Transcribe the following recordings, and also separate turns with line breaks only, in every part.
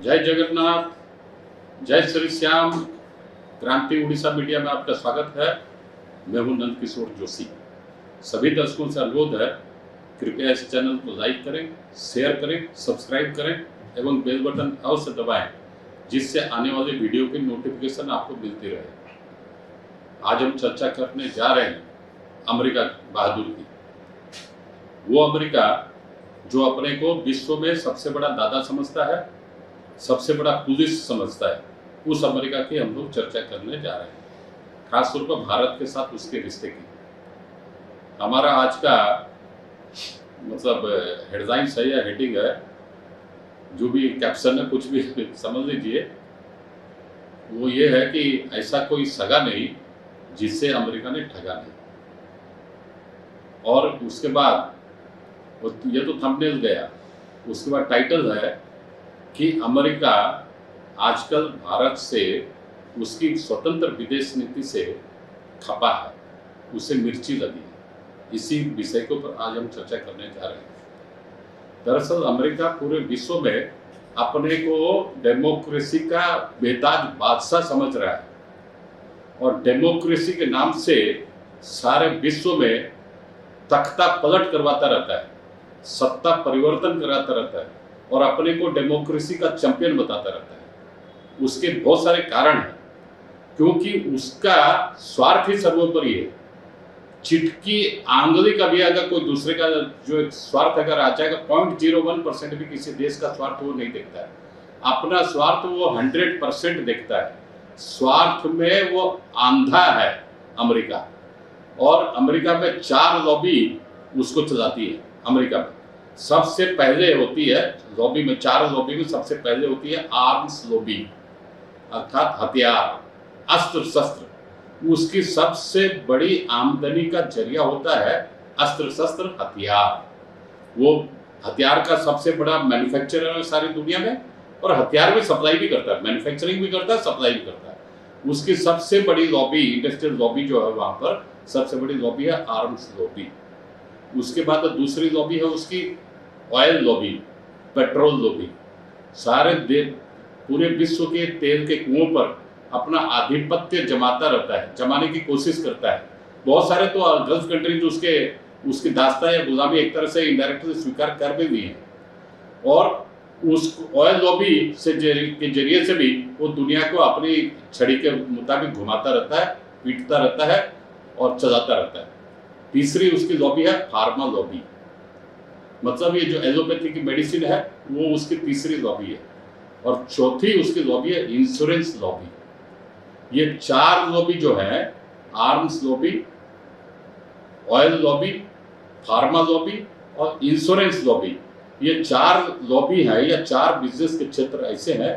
जय जगन्नाथ, जय श्री श्याम। क्रांति उड़ीसा मीडिया में आपका स्वागत है। मैं हूं नंद किशोर जोशी। सभी दर्शकों से अनुरोध है, कृपया इस चैनल को लाइक करें, शेयर करें, सब्सक्राइब करें एवं बेल बटन अवश्य दबाएं, जिससे आने वाले वीडियो की नोटिफिकेशन आपको मिलती रहे। आज हम चर्चा करने जा रहे हैं अमेरिका बहादुर की। वो अमेरिका जो अपने को विश्व में सबसे बड़ा दादा समझता है, सबसे बड़ा पुलिस समझता है, उस अमेरिका की हम लोग चर्चा करने जा रहे हैं, खासतौर पर भारत के साथ उसके रिश्ते की। हमारा आज का मतलब हेडलाइन है या हेडिंग है, जो भी कैप्शन है, कुछ भी समझ लीजिए, वो ये है कि ऐसा कोई सगा नहीं जिससे अमेरिका ने ठगा नहीं। और उसके बाद ये तो थंबनेल गया, उसके बाद टाइटल है कि अमेरिका आजकल भारत से उसकी स्वतंत्र विदेश नीति से खपा है, उसे मिर्ची लगी है। इसी विषय के ऊपर आज हम चर्चा करने जा रहे हैं। दरअसल अमेरिका पूरे विश्व में अपने को डेमोक्रेसी का बेताज बादशाह समझ रहा है और डेमोक्रेसी के नाम से सारे विश्व में तख्ता पलट करवाता रहता है, सत्ता परिवर्तन कराता रहता है और अपने को डेमोक्रेसी का चैंपियन बताता रहता है। उसके बहुत सारे कारण हैं, क्योंकि उसका स्वार्थ ही सर्वोपरि है। चिटकी आंगुली का भी अगर कोई दूसरे का जो स्वार्थ अगर आ जाएगा, 0.01% भी किसी देश का स्वार्थ वो नहीं देखता है। अपना स्वार्थ वो 100% देखता है। स्वार्थ में वो आंधा है अमेरिका। और अमेरिका में 4 लॉबी उसको चलाती है। अमेरिका में सबसे पहले होती है लॉबी में, 4 लॉबी में सबसे पहले होती है आर्म्स लॉबी, अर्थात हथियार, अस्त्र शस्त्र। उसकी सबसे बड़ी आमदनी का जरिया होता है अस्त्र शस्त्र, हथियार। वो हथियार का सबसे बड़ा मैन्युफैक्चरर है सारी दुनिया में, और हथियार में सप्लाई भी करता है, मैन्युफैक्चरिंग भी करता है, सप्लाई भी करता है। उसकी सबसे बड़ी लॉबी, इंडस्ट्रियल लॉबी जो है, वहां पर सबसे बड़ी लॉबी है आर्म्स लॉबी। उसके बाद दूसरी लॉबी है उसकी ऑयल लॉबी, पेट्रोल लॉबी। सारे पूरे विश्व के तेल के कुओं पर अपना आधिपत्य जमाता रहता है, जमाने की कोशिश करता है। बहुत सारे तो गल्फ कंट्री जो उसकी दास्ता या गुलामी एक तरह से इनडायरेक्टली स्वीकार कर भी है। और उस ऑयल लॉबी से के जरिए से भी वो दुनिया को अपनी छड़ी के मुताबिक घुमाता रहता है, पीटता रहता है और चलाता रहता है। तीसरी उसकी लॉबी है फार्मा लॉबी, मतलब ये जो एलोपैथी की मेडिसिन है वो उसकी तीसरी लॉबी है। और चौथी उसकी लॉबी है इंश्योरेंस लॉबी। ये 4 लॉबी जो है, arms lobby, oil lobby, pharma lobby और इंश्योरेंस लॉबी, ये 4 लॉबी है या 4 बिजनेस के क्षेत्र ऐसे हैं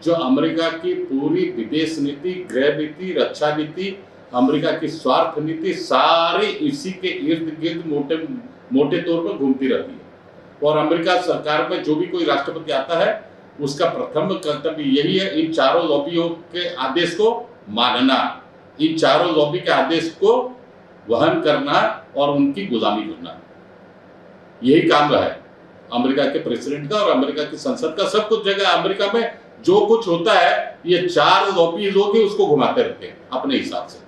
जो अमेरिका की पूरी विदेश नीति, गृह नीति, रक्षा नीति, अमेरिका की स्वार्थ नीति सारी इसी के इर्द गिर्द मोटे तौर पर घूमती रहती है। और अमेरिका सरकार में जो भी कोई राष्ट्रपति आता है, उसका प्रथम कर्तव्य यही है, इन 4 लॉबियों के आदेश को मानना, इन 4 लॉबी के आदेश को वहन करना और उनकी गुलामी करना। यही काम है अमेरिका के प्रेसिडेंट का और अमेरिका की संसद का। सब कुछ जगह अमेरिका में जो कुछ होता है, ये 4 लॉबी लोग ही उसको घुमाते रहते हैं अपने हिसाब से।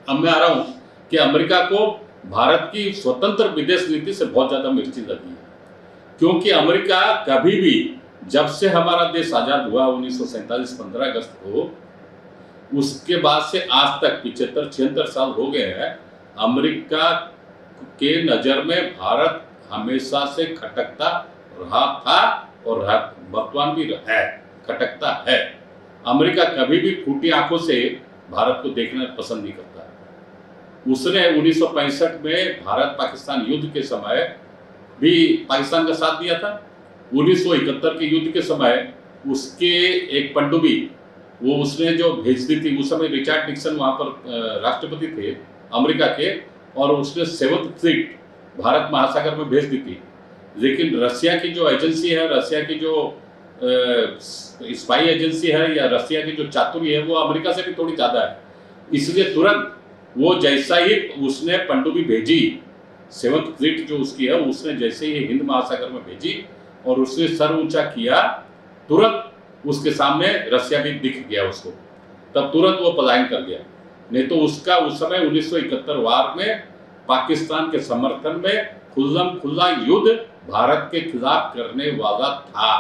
अब मैं आ रहा हूं कि अमेरिका को भारत की स्वतंत्र विदेश नीति से बहुत ज्यादा मिर्ची लगी है, क्योंकि अमेरिका कभी भी, जब से हमारा देश आजाद हुआ 1947 15 अगस्त को, उसके बाद से आज तक 75-76 साल हो गए हैं, अमेरिका के नजर में भारत हमेशा से खटकता रहा था और वर्तमान भी है, खटकता है। अमेरिका कभी भी फूटी आंखों से भारत को देखना पसंद नहीं करता। उसने 1965 में भारत पाकिस्तान युद्ध के समय भी पाकिस्तान का साथ दिया था। 1971 के युद्ध के समय उसके एक पनडुब्बी वो उसने जो भेज दी थी, उस समय रिचर्ड निक्सन वहां पर राष्ट्रपति थे अमेरिका के, और उसने 7th फ्लीट भारत महासागर में भेज दी थी। लेकिन रशिया की जो एजेंसी है, रशिया की जो स्पाई एजेंसी है या रशिया की जो चातुरी है, वो अमेरिका से भी थोड़ी ज्यादा है। इसलिए तुरंत वो जैसा ही उसने पनडुब्बी भेजी, 7th फ्लीट जो उसकी है, उसने जैसे ही हिंद महासागर में भेजी और उसने सर ऊंचा किया, तुरंत उसके सामने रसिया भी दिख गया उसको, तब तुरंत वो पलायन कर गया। नहीं तो उसका उस समय 1971 वार में पाकिस्तान के समर्थन में खुल्लम खुल्ला युद्ध भारत के खिलाफ करने वाला था।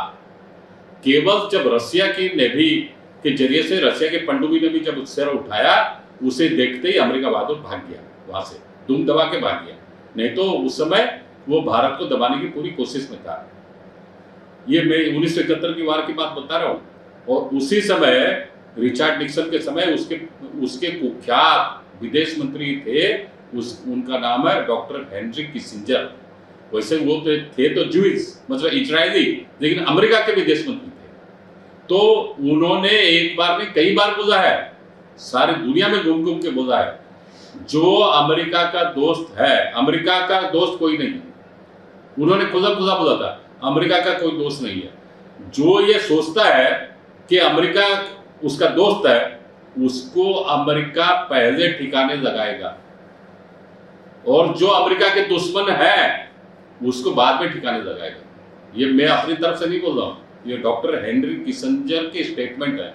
केवल जब रसिया की नेवी के जरिए से, रसिया के पनडुब्बी ने भी जब सिर उठाया, उसे देखते ही अमेरिका बहादुर भाग गया, वहां से दुम दबा के भाग गया। नहीं तो उस समय वो भारत को दबाने की पूरी कोशिश में था। ये मैं 1971 की वार की बात बता रहा हूँ। और उसी समय रिचर्ड निक्सन के समय उसके कुख्यात विदेश मंत्री थे, उनका नाम है डॉक्टर हेनरी किसिंजर। वैसे वो थे तो ज्यूइश, मतलब इजरायली, लेकिन अमेरिका के विदेश मंत्री थे। तो उन्होंने एक बार नहीं कई बार बोला है, सारी दुनिया में घूम घूम के बोला है, जो अमेरिका का दोस्त है, अमेरिका का दोस्त कोई नहीं है। उन्होंने खुदा खुदा बोला था, अमेरिका का कोई दोस्त नहीं है। जो ये सोचता है कि अमेरिका उसका दोस्त है, उसको अमेरिका पहले ठिकाने लगाएगा, और जो अमेरिका के दुश्मन है उसको बाद में ठिकाने लगाएगा। ये मैं अपनी तरफ से नहीं बोल रहा हूँ, ये डॉक्टर हेनरी किसिंजर की स्टेटमेंट है।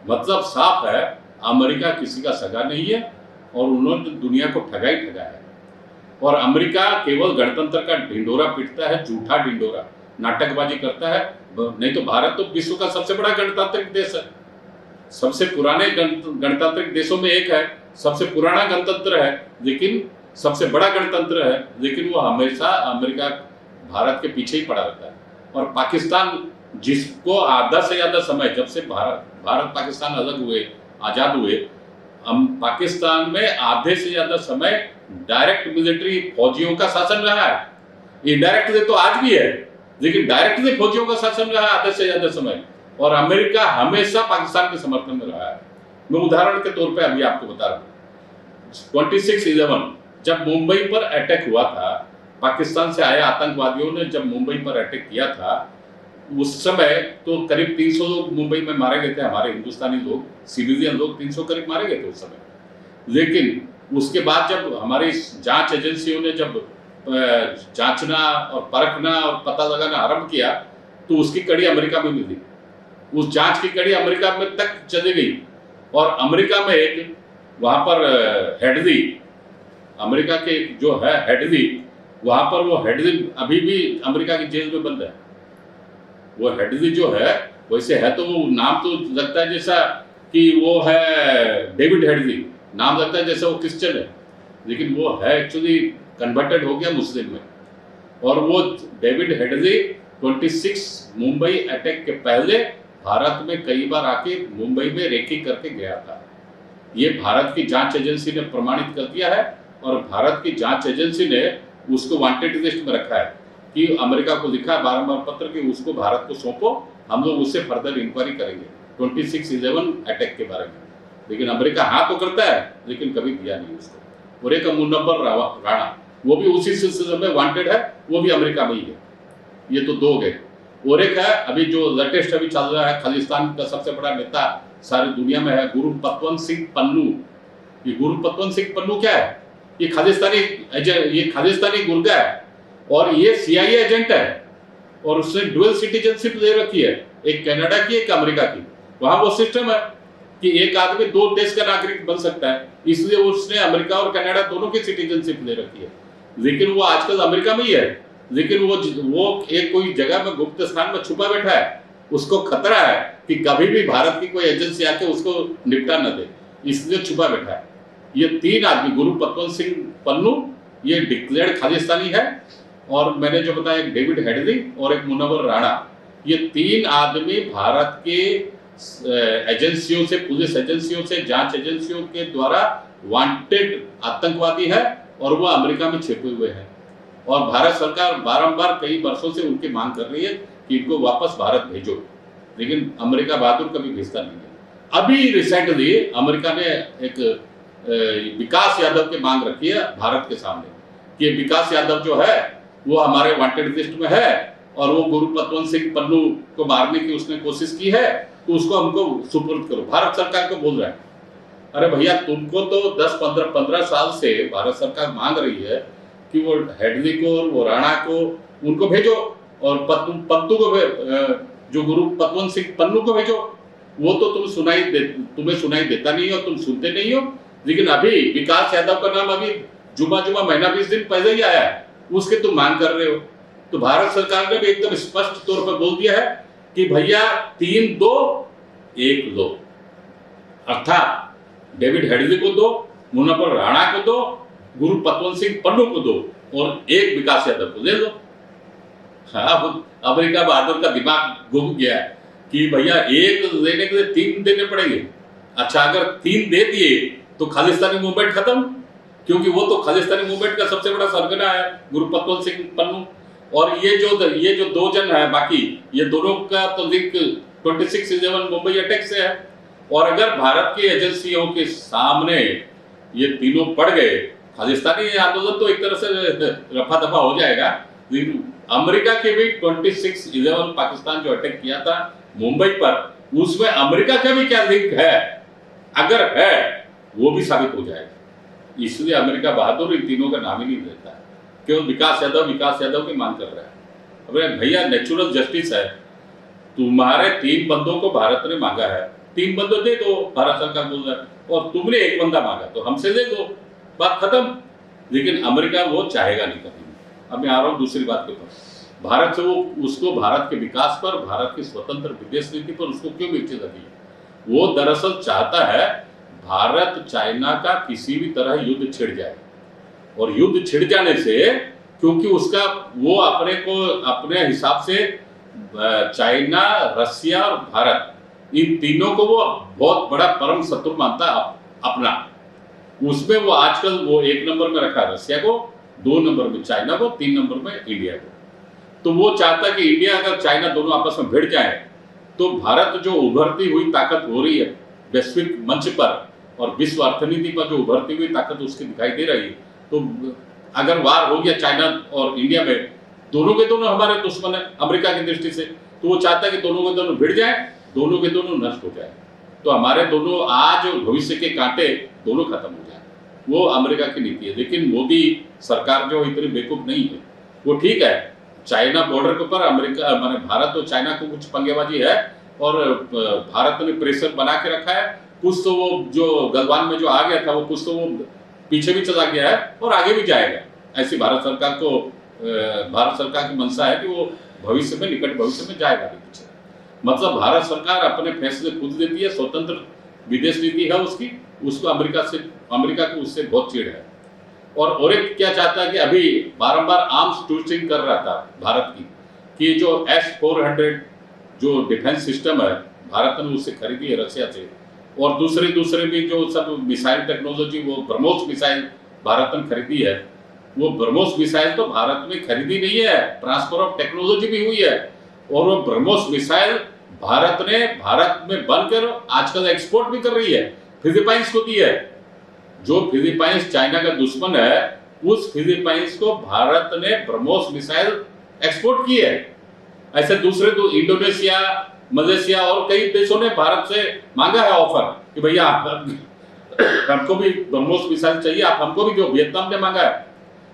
मतलब साफ है, अमेरिका किसी का सगा नहीं है, और उन्होंने दुनिया को ठगा ही ठगा है। और अमेरिका केवल गणतंत्र का ढिंडोरा पीटता है, झूठा ढिंडोरा, नाटकबाजी करता है। नहीं तो भारत तो विश्व का सबसे बड़ा गणतांत्रिक देश है, सबसे पुराने गणतांत्रिक देशों में एक है, सबसे पुराना गणतंत्र है, लेकिन सबसे बड़ा गणतंत्र है, लेकिन वो हमेशा अमेरिका भारत के पीछे ही पड़ा रहता है। और पाकिस्तान, जिसको आधा से ज्यादा समय, जब से भारत पाकिस्तान अलग हुए, आजाद हुए, पाकिस्तान में आधे से ज्यादा समय डायरेक्ट मिलिट्री फौजियों का शासन रहा है। इनडायरेक्टली तो आज भी है, लेकिन डायरेक्टली फौजियों का शासन रहा है आधे से ज्यादा समय। और अमेरिका हमेशा पाकिस्तान के समर्थन में रहा है। मैं उदाहरण के तौर पे अभी आपको बता रहा हूँ, 26/11 जब मुंबई पर अटैक हुआ था, पाकिस्तान से आए आतंकवादियों ने जब मुंबई पर अटैक किया था, उस समय तो करीब 300 लोग मुंबई में मारे गए थे, हमारे हिंदुस्तानी लोग, सिविलियन लोग 300 करीब मारे गए थे उस समय। लेकिन उसके बाद जब हमारी जांच एजेंसियों ने जब जांचना और परखना और पता लगाना आरंभ किया, तो उसकी कड़ी अमेरिका में मिली। उस जांच की कड़ी अमेरिका में तक चली गई। और अमेरिका में एक वहां पर हेडली, अमेरिका के जो है हेडली, वहां पर वो हेडली अभी भी अमेरिका की जेल में बंद है। वो हेडली जो है, वैसे है तो वो नाम तो लगता है जैसा कि वो है डेविड हेडली, नाम लगता है जैसा वो क्रिश्चियन है, लेकिन वो है एक्चुअली कन्वर्टेड हो गया मुस्लिम में। और वो डेविड हेडली 26 मुंबई अटैक के पहले भारत में कई बार आके मुंबई में रेकी करके गया था। ये भारत की जांच एजेंसी ने प्रमाणित कर दिया है, और भारत की जांच एजेंसी ने उसको वांटेड लिस्ट में रखा है कि अमेरिका को लिखा है बारंबार पत्र कि उसको भारत को सौंपो, हम लोग उससे फर्दर इंक्वायरी करेंगे 26/11 अटैक के बारे में। लेकिन अमेरिका हाँ तो करता है, लेकिन कभी दिया नहीं उसको। और एक मुनव्वर राणा, वो भी उसी सिलसिले में वांटेड है, वो भी अमेरिका में ही है। ये तो दो गए। और एक है अभी जो लेटेस्ट अभी चल रहा है, खालिस्तान का सबसे बड़ा नेता सारी दुनिया में है, गुरपतवंत सिंह पन्नू। ये गुरपतवंत सिंह पन्नू क्या है? ये खालिस्तानी गुर्गा है, और ये CIA एजेंट है, और उसने डुअल सिटीजनशिप ले रखी है, एक कनाडा की एक अमेरिका की। वहां वो सिस्टम है कि एक आदमी 2 देश का नागरिक बन सकता है, इसलिए उसने अमेरिका और कनाडा दोनों की सिटीजनशिप ले रखी है। लेकिन वो आजकल अमेरिका में ही है, लेकिन वो एक कोई जगह में गुप्त स्थान में छुपा बैठा है। उसको खतरा है कि कभी भी भारत की कोई एजेंसी आके उसको निपटा न दे, इसलिए छुपा बैठा है। ये 3 आदमी, गुरपतवंत सिंह पन्नू, ये डिक्लेयर्ड खालिस्तानी है, और मैंने जो बताया एक डेविड हेडली और एक मुनव्वर राणा, ये 3 आदमी भारत के एजेंसियों से, पुलिस एजेंसियों से, जांच एजेंसियों के द्वारा वांटेड आतंकवादी है, और वो अमेरिका में छिपे हुए हैं। और भारत सरकार बारंबार कई वर्षों से उनकी मांग कर रही है कि इनको वापस भारत भेजो, लेकिन अमेरिका बहादुर कभी भेजता नहीं है। अभी रिसेंटली अमेरिका ने एक विकास यादव की मांग रखी है भारत के सामने कि विकास यादव जो है वो हमारे वांटेड लिस्ट में है, और वो गुरपतवंत सिंह पन्नू को मारने की उसने कोशिश की है, तो उसको हमको सुपुर्द करो। भारत सरकार को बोल रहा है, अरे भैया तुमको तो 10-15 साल से भारत सरकार मांग रही है कि वो हेडली को और वो राणा को उनको भेजो, और पत्तू को जो गुरु पतवंत सिंह पन्नू को भेजो, वो तो तुम्हें सुनाई देता नहीं हो, तुम सुनते नहीं हो। लेकिन अभी विकास यादव का नाम अभी जुमा महीना 20 दिन पहले ही आया है, उसके तुम मांग कर रहे हो। तो भारत सरकार ने भी एकदम स्पष्ट तौर पर बोल दिया है कि भैया 3-2-1 लो, अर्थात डेविड हेडली को दो, मुनव्वर राणा को दो, गुरु पतवंत सिंह पन्नू को दो और एक विकास यादव को ले लो। अब अमेरिका बहादुर का दिमाग घूम गया कि भैया एक लेने के लिए 3 देने पड़ेंगे। अच्छा, अगर 3 दे दिए तो खालिस्तानी मूवमेंट खत्म, क्योंकि वो तो खालिस्तानी मूवमेंट का सबसे बड़ा सरगना है गुरु पतवंत सिंह पन्नू। और ये जो 2 जन है बाकी, ये दोनों का तो लिंक 26/11 मुंबई अटैक से है। और अगर भारत की एजेंसियों के सामने ये तीनों पड़ गए, खालिस्तानी आंदोलन तो एक तरह से रफा दफा हो जाएगा। अमेरिका के भी 26/11 पाकिस्तान जो अटैक किया था मुंबई पर, उसमें अमेरिका का भी क्या लिंक है, अगर है वो भी साबित हो जाएगा। इसलिए अमेरिका बहादुर इन तीनों का नाम ही नहीं लेता है, क्यों विकास यादव की मांग कर रहा है। अरे भैया, नेचुरल जस्टिस है, तुम्हारे 3 बंदों को भारत ने मांगा है, 3 बंदों दे दो, भारत सरकार बोल रहा है, और तुमने 1 बंदा मांगा तो हमसे दे दो, बात खत्म। लेकिन अमेरिका वो चाहेगा नहीं कभी। अब मैं आ रहा हूँ दूसरी बात के ऊपर। भारत से उसको भारत के विकास पर, भारत की स्वतंत्र विदेश नीति पर उसको क्यों मिर्ची लगी है? वो दरअसल चाहता है भारत चाइना का किसी भी तरह युद्ध छिड़ जाए, और युद्ध छिड़ जाने से, क्योंकि उसका वो अपने हिसाब से चाइना, रसिया और भारत, इन तीनों को वो बहुत बड़ा परम शत्रु मानता है अपना। उसमें वो आजकल वो 1 नंबर में रखा रसिया को, 2 नंबर में चाइना को, 3 नंबर में इंडिया को। तो वो चाहता कि इंडिया अगर चाइना दोनों आपस में भिड़ जाए तो भारत जो उभरती हुई ताकत हो रही है वैश्विक मंच पर और विश्व अर्थनीति पर, जो उभरती हुई ताकत उसकी दिखाई दे रही है, तो अगर वार हो गया चाइना और इंडिया में, दोनों के दोनों हमारे दुश्मन है अमेरिका की दृष्टि से, तो वो चाहता है कि दोनों के दोनों भिड़ जाए, दोनों के दोनों नष्ट हो जाए, तो हमारे दोनों आज भविष्य के कांटे दोनों खत्म हो जाए। वो अमेरिका की नीति है। लेकिन मोदी सरकार जो इतनी बेवकूफ नहीं है, वो ठीक है, चाइना बॉर्डर के ऊपर अमेरिका माने भारत और चाइना को कुछ पंगेबाजी है, और भारत ने प्रेशर बना के रखा है। कुछ तो वो जो गलवान में जो आ गया था, वो कुछ तो वो पीछे भी चला गया है और आगे भी जाएगा। ऐसी भारत सरकार की मंशा है कि वो भविष्य में, निकट भविष्य में जाएगा भी पीछे। मतलब भारत सरकार अपने फैसले खुद लेती है, स्वतंत्र विदेश नीति है उसकी, उसको अमेरिका को उससे बहुत चिढ़ है। और एक क्या चाहता है कि अभी बारंबार आर्म्स ट्विस्टिंग कर रहा था भारत की, कि जो S-400 जो डिफेंस सिस्टम है, भारत ने उससे खरीदी है रशिया से, और दूसरे भी जो सब मिसाइल टेक्नोलॉजी, वो ब्रह्मोस मिसाइल भारत ने खरीदी है। वो ब्रह्मोस मिसाइल तो भारत में खरीदी नहीं है, ट्रांसफर ऑफ टेक्नोलॉजी भी हुई है, और वो ब्रह्मोस मिसाइल भारत में बनकर आजकल एक्सपोर्ट भी कर रही है, फिलीपाइंस को दी है। जो फिलीपाइंस चाइना का दुश्मन है, उस फिलीपाइंस को भारत ने ब्रह्मोस मिसाइल एक्सपोर्ट की है। ऐसे दूसरे तो इंडोनेशिया, मलेशिया और कई देशों ने भारत से मांगा है ऑफर कि भैया हमको भी ब्रह्मोस मिसाइल चाहिए, आप हमको भी दो। वियतनाम ने मांगा है।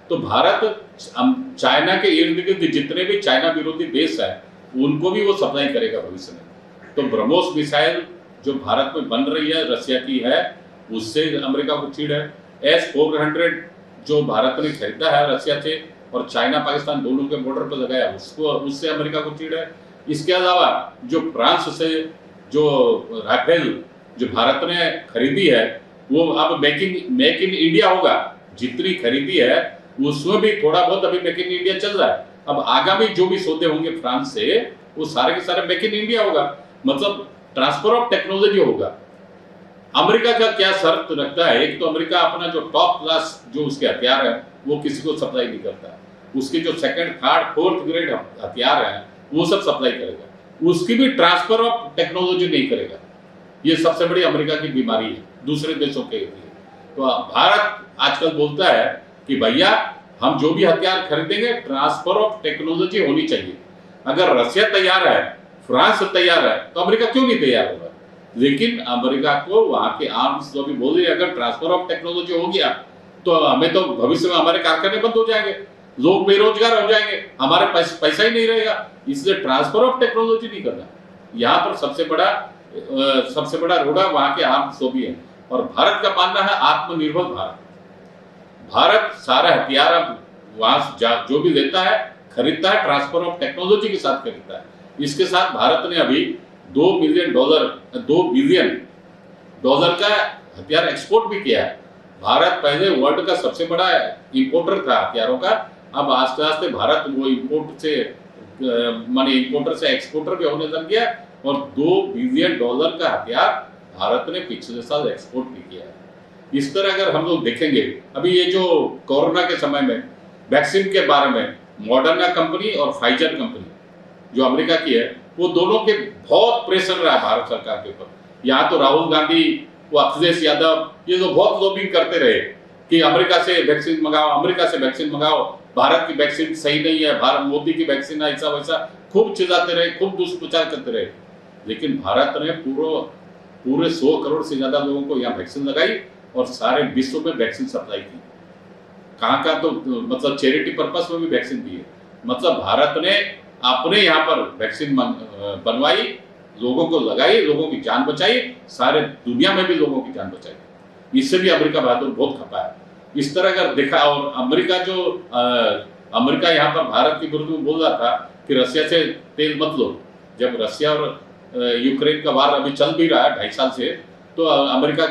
तो भारत चाइना के इर्द गिर्द जितने भी चाइना विरोधी देश है, उनको भी वो सप्लाई करेगा भविष्य में। तो ब्रह्मोस मिसाइल जो भारत में बन रही है, रशिया की है, उससे अमेरिका को चिढ़ है। S-400 जो भारत ने खरीदा है रशिया से, और चाइना पाकिस्तान दोनों के बॉर्डर पर लगाया, उससे अमेरिका को चिढ़ है। इसके अलावा जो फ्रांस से जो राफेल जो भारत ने खरीदी है, वो अब मेक इन इंडिया होगा। जितनी खरीदी है उसमें भी थोड़ा बहुत अभी मेक इन इंडिया चल रहा है। अब आगामी जो भी सौदे होंगे फ्रांस से, वो सारे के सारे मेक इन इंडिया होगा, मतलब ट्रांसफर ऑफ टेक्नोलॉजी होगा। अमेरिका का क्या शर्त रखता है? एक तो अमेरिका अपना जो टॉप क्लास जो उसके हथियार है वो किसी को सप्लाई नहीं करता, उसके जो 2nd, 3rd, 4th ग्रेड हथियार है वो सब सप्लाई करेगा, उसकी भी ट्रांसफर ऑफ टेक्नोलॉजी नहीं करेगा। ये सबसे बड़ी अमेरिका की बीमारी है दूसरे देशों के लिए। तो भारत आजकल बोलता है कि भैया हम जो भी हथियार खरीदेंगे, ट्रांसफर ऑफ टेक्नोलॉजी होनी चाहिए। अगर रशिया तैयार है, फ्रांस तैयार है, तो अमेरिका क्यों नहीं तैयार होगा? लेकिन अमेरिका को वहां के आर्म्स जो भी बोल रही है, अगर ट्रांसफर ऑफ टेक्नोलॉजी हो गया तो हमें तो भविष्य में हमारे कारखाने बंद हो जाएंगे, लोग बेरोजगार हो जाएंगे, हमारे पैसा ही नहीं रहेगा। इसलिए ट्रांसफर ऑफ टेक्नोलॉजी नहीं करना। यहाँ पर सबसे बड़ा रोड़ा वहां के आर्म्स जो भी है। और भारत का मानना है आत्मनिर्भर भारत। भारत सारा हथियार अब वहां जो भी लेता है खरीदता है, ट्रांसफर ऑफ टेक्नोलॉजी के साथ खरीदता है। इसके साथ भारत ने अभी $2 बिलियन का हथियार एक्सपोर्ट भी किया है। भारत पहले वर्ल्ड का सबसे बड़ा इंपोर्टर था हथियारों का। अब आस्ते आस्ते भारत वो इंपोर्टर से एक्सपोर्टर भी होने लग गया और $2 बिलियन का हथियार भारत ने पिछले साल एक्सपोर्ट भी किया है। इस तरह अगर हम लोग देखेंगे, अभी ये जो कोरोना के समय में वैक्सीन के बारे में मॉडर्ना कंपनी और फाइजर कंपनी जो अमेरिका की है, वो दोनों के बहुत प्रेशर रहा है भारत सरकार के ऊपर। यहाँ तो राहुल गांधी, वो अखिलेश यादव, ये जो बहुत लॉबिंग करते रहे कि अमेरिका से वैक्सीन मंगाओ, भारत की वैक्सीन सही नहीं है, भारत मोदी की वैक्सीन है, ऐसा वैसा खूब चिल्लाते रहे, खूब दुष्प्रचार करते रहे। लेकिन भारत ने पूरे 100 करोड़ से ज्यादा लोगों को यहाँ वैक्सीन लगाई और सारे विश्व में वैक्सीन सप्लाई की। कहाँ तो मतलब चैरिटी पर्पस में भी वैक्सीन दी है। मतलब भारत ने अपने यहाँ पर वैक्सीन बनवाई, लोगों को लगाई, लोगों की जान बचाई, सारे दुनिया में भी लोगों की जान बचाई। इससे भी अमेरिका बहादुर बहुत खपा है। इस तरह अगर देखा, और अमेरिका यहाँ पर भारत के विरुद्ध में बोल रहा था कि रशिया से तेल मत लो। जब रशिया और यूक्रेन का वार अभी चल भी रहा है 2.5 साल से, तो अमेरिका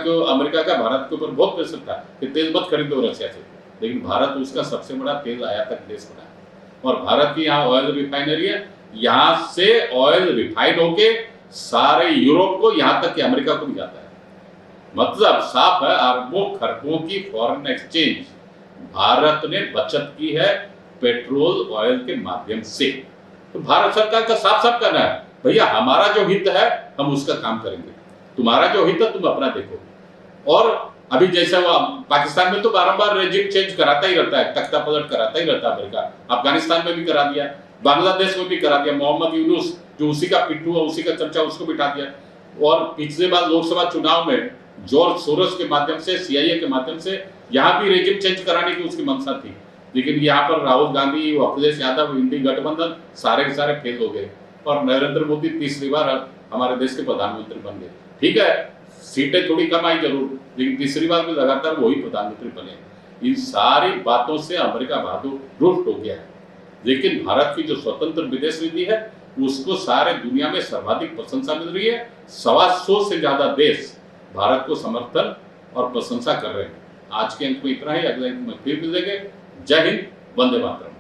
का भारत के ऊपर बहुत प्रेशर था कि तेल मत खरीदो रशिया से। लेकिन भारत उसका सबसे बड़ा तेल आयातक देश बना है और भारत की यहाँ ऑयल रिफाइनरी है। यहाँ से ऑयल रिफाइन होके सारे यूरोप को, यहाँ तक कि अमेरिका को भी जाता है। मतलब साफ है, अरबों खरबों की फॉरेन एक्सचेंज भारत ने बचत की है पेट्रोल ऑयल के माध्यम से। तो भारत सरकार का साफ साफ कहना है, भैया हमारा जो हित है हम उसका काम करेंगे, तुम्हारा जो हित है तुम अपना देखो। और अभी जैसे वो पाकिस्तान में तो बारंबार रेजिम चेंज कराता ही रहता है, तख्ता पलट कराता ही रहता है अमेरिका। अफगानिस्तान में भी करा दिया, बांग्लादेश में भी करा दिया। मोहम्मद यूनुस जो उसी का पिट्ठू है, उसी का चमचा, उसको बिठा दिया। और पिछले बार लोकसभा चुनाव में जॉर्ज सोरोस के माध्यम से, CIA के माध्यम से यहाँ भी रेजिम चेंज कराने की उसकी मंशा थी। लेकिन यहाँ पर राहुल गांधी, अखिलेश यादव, इंडी गठबंधन सारे के सारे फेल हो गए और नरेंद्र मोदी तीसरी बार हमारे देश के प्रधानमंत्री बन गए। ठीक है, सीटें थोड़ी कम आई जरूर, लेकिन तीसरी बार भी लगातार वही प्रधानमंत्री बने। इन सारी बातों से अमेरिका बहादुर रुष्ट हो गया है। लेकिन भारत की जो स्वतंत्र विदेश नीति है उसको सारे दुनिया में सर्वाधिक प्रशंसा मिल रही है। 125 से ज्यादा देश भारत को समर्थन और प्रशंसा कर रहे हैं। आज के अंक में इतना ही, अगले अंक में फिर मिलेंगे। जय हिंद, वंदे मातरम।